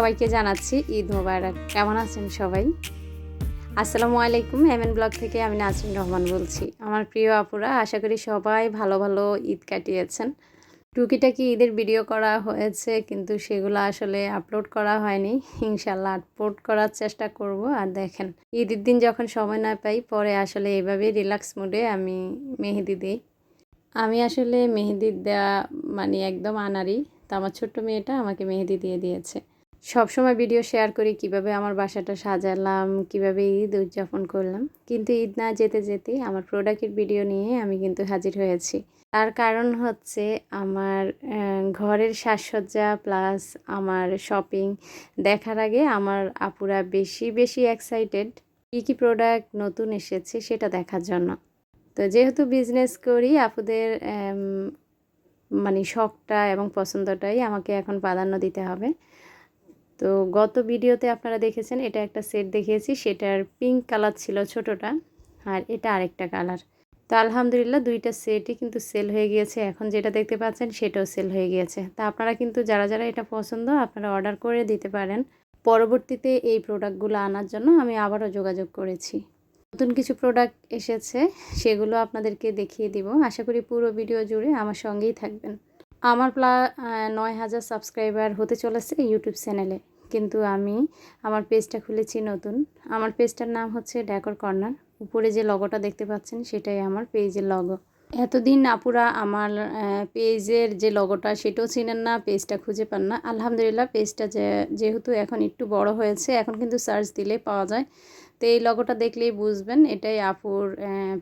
সবাইকে জানাচ্ছি ঈদ মোবারক। কেমন আছেন সবাই? আসসালামু আলাইকুম। এমএন ব্লগ থেকে আমি নাজরিন রহমান বলছি। আমার প্রিয় আপুরা, আশা করি সবাই ভালো ভালো ঈদ কাটিয়েছেন। টুকিটাকি ঈদের ভিডিও করা হয়েছে, কিন্তু সেগুলো আসলে আপলোড করা হয়নি। ইনশাল্লাহ আপলোড করার চেষ্টা করব। আর দেখেন, ঈদের দিন যখন সময় না পাই, পরে আসলে এভাবেই রিল্যাক্স মুডে আমি মেহেদি দিই। আমি আসলে মেহেদি দেওয়া মানে একদম আনাড়ি। তো আমার ছোট্ট মেয়েটা আমাকে মেহেদি দিয়ে দিয়েছে। সবসময় ভিডিও শেয়ার করি কিভাবে আমার বাসাটা সাজালাম, কিভাবে ঈদ উদযাপন করলাম। কিন্তু ঈদ না যেতে যেতেই আমার প্রোডাক্টের ভিডিও নিয়ে আমি কিন্তু হাজির হয়েছি। তার কারণ হচ্ছে আমার ঘরের সাজসজ্জা প্লাস আমার শপিং দেখার আগে আমার আপুরা বেশি বেশি এক্সাইটেড কী প্রোডাক্ট নতুন এসেছে সেটা দেখার জন্য। তো যেহেতু বিজনেস করি, আপুদের মানে শখটা এবং পছন্দটাই আমাকে এখন প্রাধান্য দিতে হবে। তো গত ভিডিওতে আপনারা দেখেছেন, এটা একটা সেট দেখিয়েছি, সেটার পিঙ্ক কালার ছিল ছোটোটা, আর এটা আরেকটা কালার। তো আলহামদুলিল্লাহ দুইটা সেটই কিন্তু সেল হয়ে গিয়েছে। এখন যেটা দেখতে পাচ্ছেন সেটাও সেল হয়ে গিয়েছে। তা আপনারা কিন্তু যারা যারা এটা পছন্দ আপনারা অর্ডার করে দিতে পারেন। পরবর্তীতে এই প্রোডাক্টগুলো আনার জন্য আমি আবারও যোগাযোগ করেছি। নতুন কিছু প্রোডাক্ট এসেছে, সেগুলো আপনাদেরকে দেখিয়ে দিব। আশা করি পুরো ভিডিও জুড়ে আমার সঙ্গেই থাকবেন। আমার 9,000 সাবস্ক্রাইবার হতে চলেছে ইউটিউব চ্যানেলে, কিন্তু আমি আমার পেজটা খুলেছি নতুন। আমার পেজটার নাম হচ্ছে ডেকর কর্নার। উপরে যে লগোটা দেখতে পাচ্ছেন সেটাই আমার পেজের লগো। এতদিন আপুরা আমার পেজের যে লগোটা সেটাও চিনেন না, পেজটা খুঁজে পান না। আলহামদুলিল্লাহ পেজটা যেহেতু এখন একটু বড় হয়েছে, এখন কিন্তু সার্চ দিলে পাওয়া যায়। তো এই লগোটা দেখলেই বুঝবেন এটাই আপুর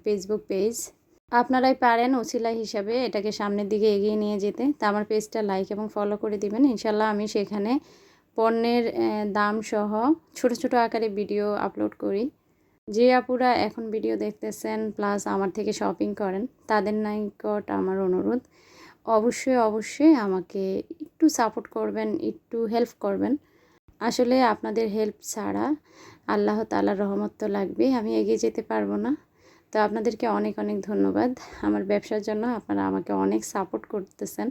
ফেসবুক পেজ। আপনারাই পারেন ওসিলা হিসাবে এটাকে সামনের দিকে এগিয়ে নিয়ে যেতে। তা আমার পেজটা লাইক এবং ফলো করে দিবেন। ইনশাল্লাহ আমি সেখানে পণ্যের দাম সহ ছোট ছোট আকারে ভিডিও আপলোড করি। যে আপুরা এখন ভিডিও দেখতেছেন প্লাস আমার থেকে শপিং করেন, তাদের নিকট আমার অনুরোধ, অবশ্যই অবশ্যই আমাকে একটু সাপোর্ট করবেন, একটু হেল্প করবেন। আসলে আপনাদের হেল্প ছাড়া আল্লাহ তাআলার রহমত তো লাগবে, আমি এগিয়ে যেতে পারবো না। তো আপনাদেরকে অনেক অনেক ধন্যবাদ। আমার ব্যবসার জন্য আপনারা আমাকে অনেক সাপোর্ট করতেছেন।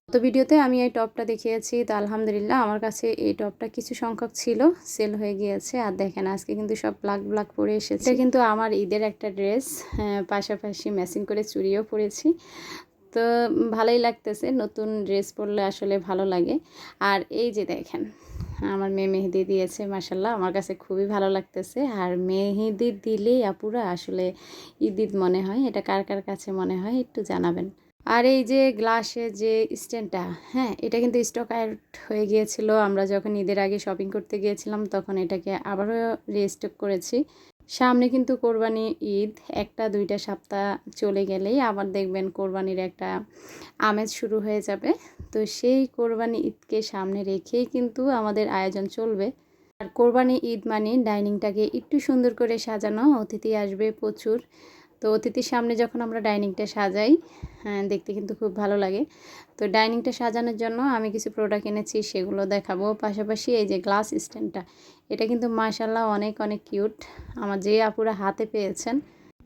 তো ভিডিওতে আমি এই টপটা দেখিয়েছি। তো আলহামদুলিল্লাহ আমার কাছে এই টপটা কিছু সংখ্যক ছিল, সেল হয়ে গিয়েছে। আর দেখেন আজকে কিন্তু সব ব্ল্যাক ব্ল্যাক পরে এসেছে। এটা কিন্তু আমার ঈদের একটা ড্রেস, পাশাপাশি ম্যাচিং করে চুড়িও পরেছি। তো ভালোই লাগতেছে, নতুন ড্রেস পরলে আসলে ভালো লাগে। আর এই যে দেখেন, আমার মেয়ে মেহেদি দিয়েছে, মাশাল্লাহ আমার কাছে খুবই ভালো লাগতেছে। আর মেহেদি দিলেই আপুরা আসলে ঈদ ঈদ মনে হয়। এটা কার কার কাছে মনে হয় একটু জানাবেন। আর এই যে গ্লাসের যে স্ট্যান্ডটা, হ্যাঁ এটা কিন্তু স্টক আউট হয়ে গিয়েছিল। আমরা যখন ঈদের আগে শপিং করতে গিয়েছিলাম তখন এটাকে আবারও রিস্টক করেছি। সামনে কিন্তু কোরবানি ঈদ, একটা দুইটা সপ্তাহ চলে গেলেই আবার দেখবেন কোরবানির একটা আমেজ শুরু হয়ে যাবে। তো সেই কোরবানি ঈদকে সামনে রেখেই কিন্তু আমাদের আয়োজন চলবে। আর কোরবানি ঈদ মানে ডাইনিংটাকে একটু সুন্দর করে সাজানো, অতিথি আসবে প্রচুর। তো অতিথির সামনে যখন আমরা ডাইনিংটা সাজাই, হ্যাঁ দেখতে কিন্তু খুব ভালো লাগে। তো ডাইনিংটা সাজানোর জন্য আমি কিছু প্রোডাক্ট এনেছি, সেগুলো দেখাবো। পাশাপাশি এই যে গ্লাস স্ট্যান্ডটা, এটা কিন্তু মাশাল্লাহ অনেক অনেক কিউট। আমার যে আপুরা হাতে পেয়েছেন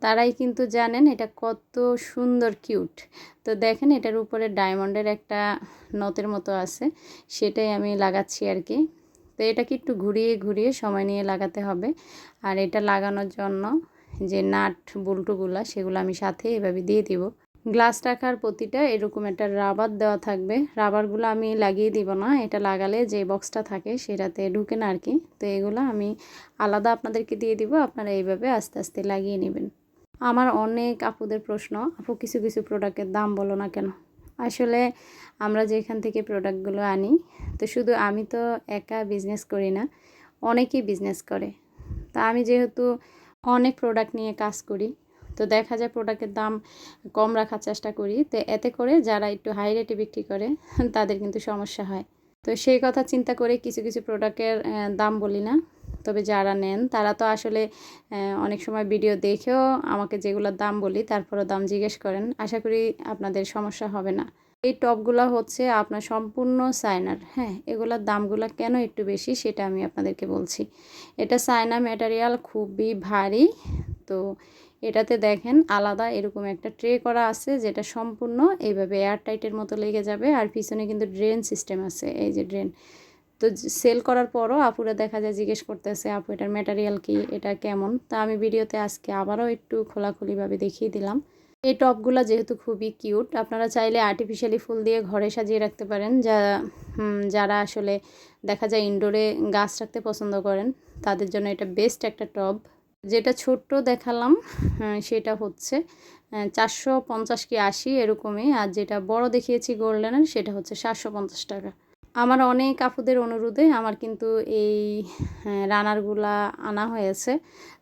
তারাই কিন্তু জানেন এটা কত সুন্দর কিউট। তো দেখেন এটার উপরে ডায়মন্ডের একটা নথের মতো আছে, সেটাই আমি লাগাচ্ছি আর কি। তো এটাকে একটু ঘুরিয়ে ঘুরিয়ে সময় নিয়ে লাগাতে হবে। আর এটা লাগানোর জন্য যে নাট বল্টুগুলো সেগুলো আমি সাথে এভাবে দিয়ে দিব। গ্লাস রাখার প্রতিটা এরকম একটা রাবার দেওয়া থাকবে। রাবারগুলো আমি লাগিয়ে দিব না, এটা লাগালে যে বক্সটা থাকে সেটাতে ঢুকে না আর কি। তো এগুলো আমি আলাদা আপনাদেরকে দিয়ে দিব, আপনারা এইভাবে আস্তে আস্তে লাগিয়ে নেবেন। আমার অনেক আপুদের প্রশ্ন, আপু কিছু কিছু প্রোডাক্টের দাম বলো না কেন? আসলে আমরা যেখান থেকে প্রোডাক্টগুলো আনি, তো শুধু আমি তো একা বিজনেস করি না, অনেকেই বিজনেস করে। তা আমি যেহেতু অনেক প্রোডাক্ট নিয়ে কাজ করি, তো দেখা যায় প্রোডাক্টের দাম কম রাখার চেষ্টা করি। তো এতে করে যারা একটু হাই রেটে বিক্রি করে তাদের কিন্তু সমস্যা হয়। তো সেই কথা চিন্তা করে কিছু কিছু প্রোডাক্টের দাম বলি না। তবে যারা নেন তারা তো আসলে অনেক সময় ভিডিও দেখেও আমাকে যেগুলোর দাম বলি তারপরও দাম জিজ্ঞেস করেন। আশা করি আপনাদের সমস্যা হবে না। এই টপগুলো হচ্ছে আপনার সম্পূর্ণ চায়নার। হ্যাঁ, এগুলোর দামগুলো কেন একটু বেশি সেটা আমি আপনাদেরকে বলছি। এটা চায়না ম্যাটেরিয়াল, খুবই ভারী। তো এটাতে দেখেন আলাদা এরকম একটা ট্রে করা আছে, যেটা সম্পূর্ণ এইভাবে এয়ার টাইটের মতো লেগে যাবে। আর পিছনে কিন্তু ড্রেন সিস্টেম আছে, এই যে ড্রেন। তো সেল করার পরও আপুরা দেখা যায় জিজ্ঞেস করতেছে আপু এটার ম্যাটেরিয়াল কি, এটা কেমন। তা আমি ভিডিওতে আজকে আবারও একটু খোলাখুলিভাবে দেখিয়ে দিলাম। এই টপগুলো যেহেতু খুবই কিউট, আপনারা চাইলে আর্টিফিশিয়ালি ফুল দিয়ে ঘরে সাজিয়ে রাখতে পারেন। যারা আসলে দেখা যায় ইনডোরে গাছ রাখতে পছন্দ করেন তাদের জন্য এটা বেস্ট একটা টব। যেটা ছোট্ট দেখালাম সেটা হচ্ছে 450 কি 80 এরকমই, আর যেটা বড় দেখিয়েছি গোল্ডেনের সেটা হচ্ছে 750 টাকা। আমার অনেক আপুদের অনুরোধে আমার কিন্তু এই রানারগুলা আনা হয়েছে।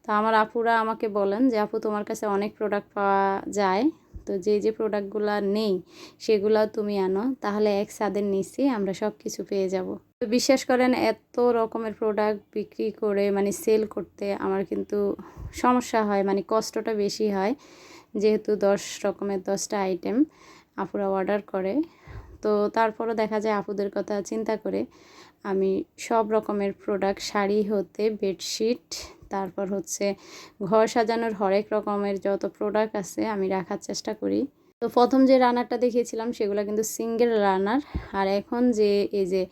তো আমার আপুরা আমাকে বলেন যে আপু তোমার কাছে অনেক প্রোডাক্ট পাওয়া যায়, তো যে প্রোডাক্টগুলা নেই সেগুলা তুমি আনো, তাহলে এক ছাদের নিচে আমরা সব কিছু পেয়ে যাব। তো বিশ্বাস করেন এত রকমের প্রোডাক্ট বিক্রি করে মানে সেল করতে আমার কিন্তু সমস্যা হয়, মানে কষ্টটা বেশি হয়, যেহেতু 10 রকমের 10টা আইটেম আপুরা অর্ডার করে। তো তারপরও দেখা যায় আপুদের কথা চিন্তা করে আমি সব রকমের প্রোডাক্ট, শাড়ি হতে বেডশিট, তারপর হচ্ছে ঘর সাজানোর হরেক রকমের যত প্রোডাক্ট আছে আমি রাখার চেষ্টা করি। তো প্রথম যে রানারটা দেখিয়েছিলাম সেগুলো কিন্তু সিঙ্গেল রানার, আর এখন যে এই যে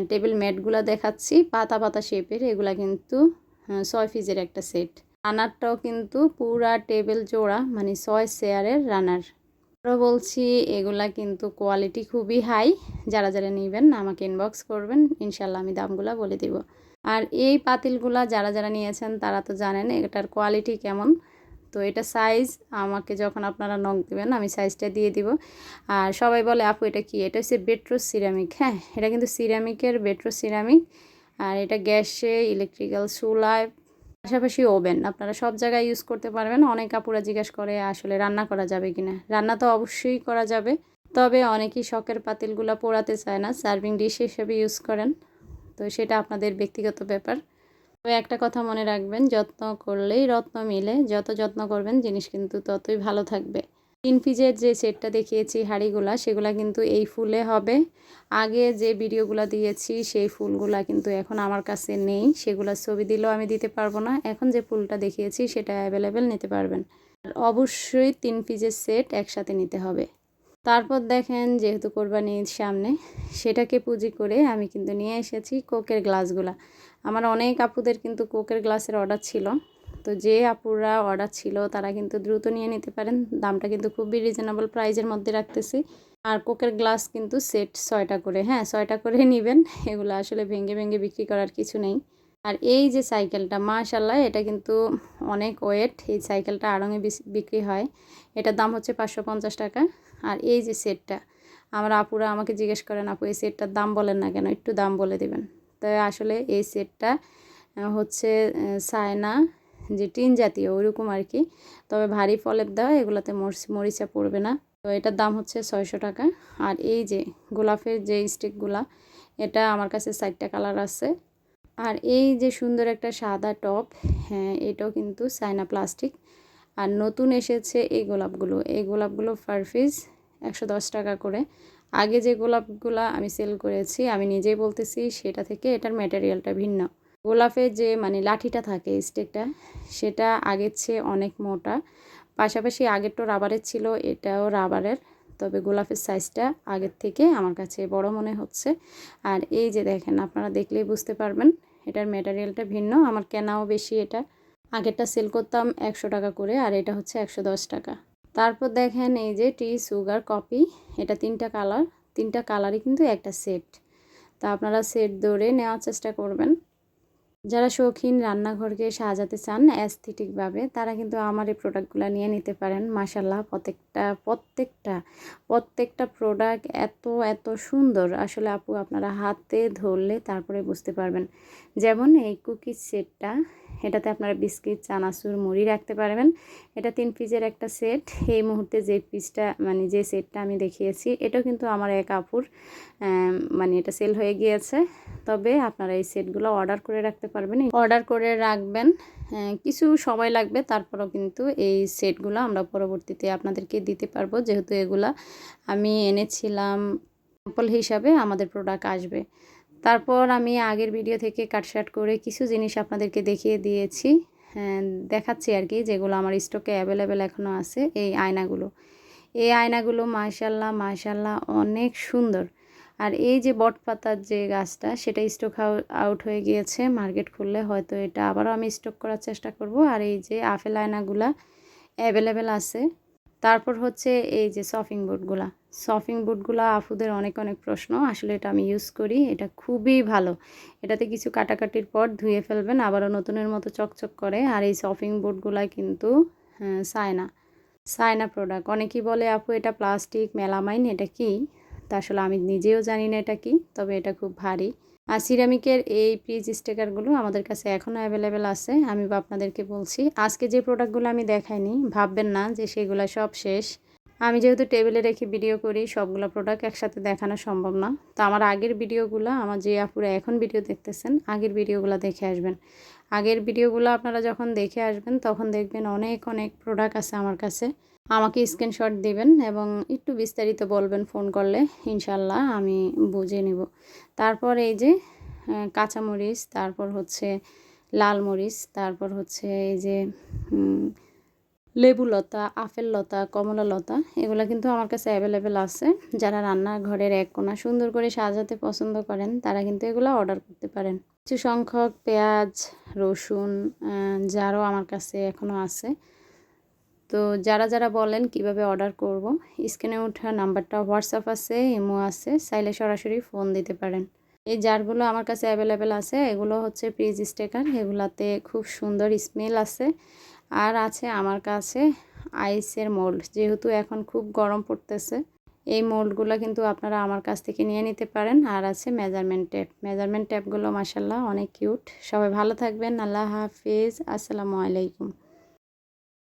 টেবিল ম্যাটগুলো দেখাচ্ছি পাতা পাতা শেপের, এগুলা কিন্তু 6 পিসের একটা সেট। রানারটাও কিন্তু পুরা টেবিল জোড়া, মানে 6 চেয়ারের রানার। আরও বলছি এগুলা কিন্তু কোয়ালিটি খুবই হাই। যারা যারা নেবেন আমাকে ইনবক্স করবেন, ইনশাল্লাহ আমি দামগুলো বলে দিব। আর এই পাতিলগুলা যারা যারা নিয়েছেন তারা তো জানেন এটার কোয়ালিটি কেমন। তো এটা সাইজ আমাকে যখন আপনারা নক দেবেন আমি সাইজটা দিয়ে দিব। আর সবাই বলে আপু এটা কি, এটা হচ্ছে বেট্রোস সিরামিক। হ্যাঁ, এটা কিন্তু সিরামিকের বেট্রোস সিরামিক। আর এটা গ্যাসে, ইলেকট্রিক্যাল চুলায়, পাশাপাশি ওভেন আপনারা সব জায়গায় ইউজ করতে পারবেন। অনেক আপুরা জিজ্ঞাসা করে আসলে রান্না করা যাবে কিনা। রান্না তো অবশ্যই করা যাবে, তবে অনেকেই শখের পাতিলগুলো পোড়াতে চায় না, সার্ভিং ডিশ হিসেবে ইউজ করেন। তো সেটা আপনাদের ব্যক্তিগত ব্যাপার। তবে একটা কথা মনে রাখবেন, যত্ন করলেই রত্ন মিলে। যত যত্ন করবেন জিনিস কিন্তু ততই ভালো থাকবে। 3 পিসের যে সেটটা দেখিয়েছি হাঁড়িগুলা, সেগুলা কিন্তু এই ফুলে হবে। আগে যে ভিডিওগুলো দিয়েছি সেই ফুলগুলা কিন্তু এখন আমার কাছে নেই, সেগুলো ছবি দিলেও আমি দিতে পারবো না। এখন যে ফুলটা দেখিয়েছি সেটা অ্যাভেলেবেল নিতে পারবেন। আর অবশ্যই 3 পিসের সেট একসাথে নিতে হবে। তারপর দেখেন যেহেতু কোরবানির সামনে, সেটাকে পুঁজি করে আমি কিন্তু নিয়ে এসেছি কোকের গ্লাসগুলা। আমার অনেক আপুদের কিন্তু কোকের গ্লাসের অর্ডার ছিল। তো যে আপুরা অর্ডার ছিল তারা কিন্তু দ্রুত নিয়ে নিতে পারেন। দামটা কিন্তু খুবই রিজনেবল প্রাইজের মধ্যে রাখতেছি। আর কোকের গ্লাস কিন্তু সেট 6টা করে, হ্যাঁ 6টা করে নেবেন। এগুলো আসলে ভেঙে ভেঙে বিক্রি করার কিছু নেই। আর এই যে সাইকেলটা মাশাআল্লাহ, এটা কিন্তু অনেক ওয়েট। এই সাইকেলটা আড়ঙে বিক্রি হয়। এটার দাম হচ্ছে 550 টাকা। আর এই যে সেটটা, আমার আপুরা আমাকে জিজ্ঞেস করেন আপু এই সেটটার দাম বলেন না কেন, একটু দাম বলে দেবেন। তো আসলে এই সেটটা হচ্ছে চায়না যে টিন জাতীয় ওইরকম আর কি, তবে ভারী ফলের দেওয়া, এগুলোতে মরিচা পড়বে না। তো এটার দাম হচ্ছে 600 টাকা। আর এই যে গোলাপের যে স্টিকগুলা, এটা আমার কাছে 4টা কালার আছে। আর এই যে সুন্দর একটা সাদা টপ, হ্যাঁ এটাও কিন্তু চায়না প্লাস্টিক। আর নতুন এসেছে এই গোলাপগুলো পার পিস 110 টাকা করে। আগে যে গোলাপগুলা আমি সেল করেছি আমি নিজেই বলতেছি সেটা থেকে এটার ম্যাটেরিয়ালটা ভিন্ন। গোলাপের যে মানে লাঠিটা থাকে স্টিকটা, সেটা আগের চেয়ে অনেক মোটা। পাশাপাশি আগেরটা রাবারের ছিল, এটাও রাবারের। তবে গোলাপের সাইজটা আগের থেকে আমার কাছে বড় মনে হচ্ছে। আর এই যে দেখেন, আপনারা দেখলেই বুঝতে পারবেন এটার ম্যাটেরিয়ালটা ভিন্ন। আমার কেনাও বেশি এটা। আগেরটা সেল করতাম 100 টাকা করে, আর এটা হচ্ছে 110 টাকা। তারপর দেখেন এই যে টি সুগার কফি, এটা 3টা কালার, 3টা কালারই কিন্তু একটা সেট। তা আপনারা সেট ধরে নেওয়ার চেষ্টা করবেন। যারা শৌখিন রান্নাঘরকে সাজাতে চান অ্যাস্থেটিকভাবে, তারা কিন্তু আমার এই প্রোডাক্টগুলো নিয়ে নিতে পারেন। মাশাল্লাহ প্রত্যেকটা প্রোডাক্ট এত এত সুন্দর, আসলে আপু আপনারা হাতে ধরলে তারপরে বুঝতে পারবেন। যেমন এই কুকিজ সেটটা, এটাতে আপনারা বিস্কিট, চানাচুর, মুড়ি রাখতে পারবেন। এটা 3 পিসের একটা সেট। এই মুহূর্তে যে পিসটা মানে যে সেটটা আমি দেখিয়েছি, এটাও কিন্তু আমার এক আপুর মানে এটা সেল হয়ে গিয়েছে। তবে আপনারা এই সেটগুলো অর্ডার করে রাখতে পারবেন, অর্ডার করে রাখবেন। কিছু সময় লাগবে, তারপরও কিন্তু এই সেটগুলো আমরা পরবর্তীতে আপনাদেরকে দিতে পারবো, যেহেতু এগুলা আমি এনেছিলাম স্যাম্পল হিসাবে আমাদের প্রোডাক্ট আসবে। তারপর আমি আগের ভিডিও থেকে কাটশাট করে কিছু জিনিস আপনাদেরকে দেখিয়ে দিয়েছি, দেখাচ্ছি আর কি, যেগুলো আমার স্টকে অ্যাভেলেবেল এখনও আছে। এই আয়নাগুলো মাশাল্লাহ অনেক সুন্দর। আর এই যে বটপাতার যে গাছটা সেটা স্টক আউট হয়ে গিয়েছে, মার্কেট খুললে হয়তো এটা আবারও আমি স্টক করার চেষ্টা করব। আর এই যে আপেল আয়নাগুলা অ্যাভেলেবেল আছে। তারপর হচ্ছে এই যে সফিং বুটগুলা আপুদের অনেক অনেক প্রশ্ন, আসলে এটা আমি ইউজ করি, এটা খুবই ভালো। এটাতে কিছু কাটাকাটির পর ধুয়ে ফেলবেন, আবারও নতুনের মতো চকচক করে। আর এই সফিং বুটগুলা কিন্তু সায়না প্রোডাক্ট। অনেকেই বলে আপু এটা প্লাস্টিক মেলামাইন, এটা কি? তা আসলে আমি নিজেও জানি না এটা কি, তবে এটা খুব ভারী। আর সিরামিকের এই ফ্রিজ স্টিকারগুলো আমাদের কাছে এখনও অ্যাভেলেবেল আছে। আমি আপনাদেরকে বলছি, আজকে যে প্রোডাক্টগুলো আমি দেখাইনি ভাববেন না যে সেগুলো সব শেষ। আমি যেহেতু টেবিলে রেখে ভিডিও করি, সবগুলো প্রোডাক্ট একসাথে দেখানো সম্ভব না। তো আমার আগের ভিডিওগুলো, আমার যে আপুরা এখন ভিডিও দেখতেছেন, আগের ভিডিওগুলো দেখে আসবেন। আগের ভিডিওগুলো আপনারা যখন দেখে আসবেন তখন দেখবেন অনেক অনেক প্রোডাক্ট আছে আমার কাছে। আমাকে স্ক্রিনশট দিবেন এবং একটু বিস্তারিত বলবেন ফোন করলে, ইনশাল্লাহ আমি বুঝে নিব। তারপর এই যে কাঁচামরিচ, তারপর হচ্ছে লাল মরিচ, তারপর হচ্ছে এই যে লেবু লতা, আপেল লতা, কমলা লতা, এগুলো কিন্তু আমার কাছে অ্যাভেলেবেল আছে। যারা রান্নাঘরের এক কোণা সুন্দর করে সাজাতে পছন্দ করেন তারা কিন্তু এগুলো অর্ডার করতে পারেন। কিছু সংখ্যক পেঁয়াজ, রসুন, যারও আমার কাছে এখনও আছে। তো যারা বলেন কিভাবে অর্ডার করব, স্ক্রিনে ওঠা নাম্বারটা হোয়াটসঅ্যাপ আছে, ইমো আছে, চাইলে সরাসরি ফোন দিতে পারেন। এই জারগুলো আমার কাছে অ্যাভেলেবেল আছে, এগুলো হচ্ছে ফ্রিজ স্টিকার, এগুলাতে খুব সুন্দর স্মেল আছে। আর আছে আমার কাছে আইসের মোল্ড, যেহেতু এখন খুব গরম পড়তেছে, এই মোল্ডগুলো কিন্তু আপনারা আমার কাছ থেকে নিয়ে নিতে পারেন। আর আছে মেজারমেন্ট ট্যাপগুলো মাশাআল্লাহ অনেক কিউট। সবাই ভালো থাকবেন, আল্লাহ হাফিজ, আসসালামু আলাইকুম।